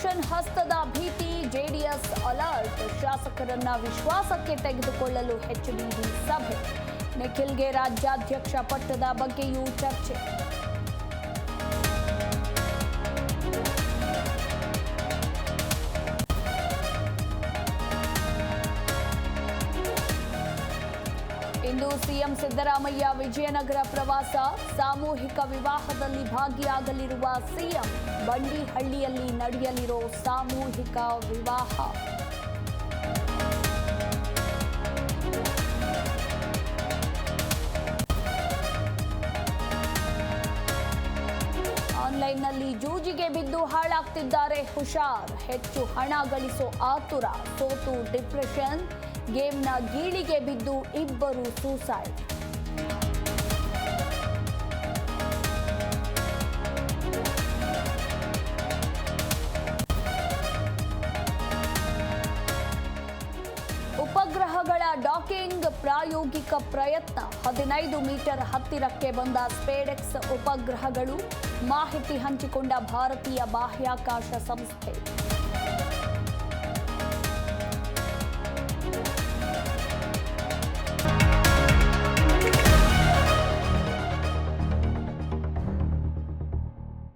Operation ಹಸ್ತದ ಭೀತಿ, JDS alert. ಶಾಸಕರನ್ನ ವಿಶ್ವಾಸಕ್ಕೆ ತೆಗೆದುಕೊಳ್ಳಲು ಎಚ್ಡಿಡಿ ಸಭೆ. ನಿಖಿಲ್ಗೆ ರಾಜ್ಯಾಧ್ಯಕ್ಷ ಪಟ್ಟದ ಬಗ್ಗೆಯೂ ಚರ್ಚೆ. ಇಂದು ಸಿಎಂ ಸಿದ್ದರಾಮಯ್ಯ ವಿಜಯನಗರ ಪ್ರವಾಸ. ಸಾಮೂಹಿಕ ವಿವಾಹದಲ್ಲಿ ಭಾಗಿಯಾಗಲಿರುವ ಸಿಎಂ. ಬಂಡಿಹಳ್ಳಿಯಲ್ಲಿ ನಡೆಯಲಿರೋ ಸಾಮೂಹಿಕ ವಿವಾಹ. ಆನ್ಲೈನ್ನಲ್ಲಿ ಜೂಜಿಗೆ ಬಿದ್ದು ಹಾಳಾಗ್ತಿದ್ದಾರೆ ಹುಷಾರ್. ಹೆಚ್ಚು ಹಣ ಗಳಿಸೋ ಆತುರ, ಸೋತು ಡಿಪ್ರೆಷನ್. ಗೇಮ್ನ ಗೀಳಿಗೆ ಬಿದ್ದು ಇಬ್ಬರು ಸೂಸೈಡ್. ಉಪಗ್ರಹಗಳ ಡಾಕಿಂಗ್ ಪ್ರಾಯೋಗಿಕ ಪ್ರಯತ್ನ. 15 ಮೀಟರ್ ಹತ್ತಿರಕ್ಕೆ ಬಂದ ಸ್ಪೇಡೆಕ್ಸ್ ಉಪಗ್ರಹಗಳು. ಮಾಹಿತಿ ಹಂಚಿಕೊಂಡ ಭಾರತೀಯ ಬಾಹ್ಯಾಕಾಶ ಸಂಸ್ಥೆ.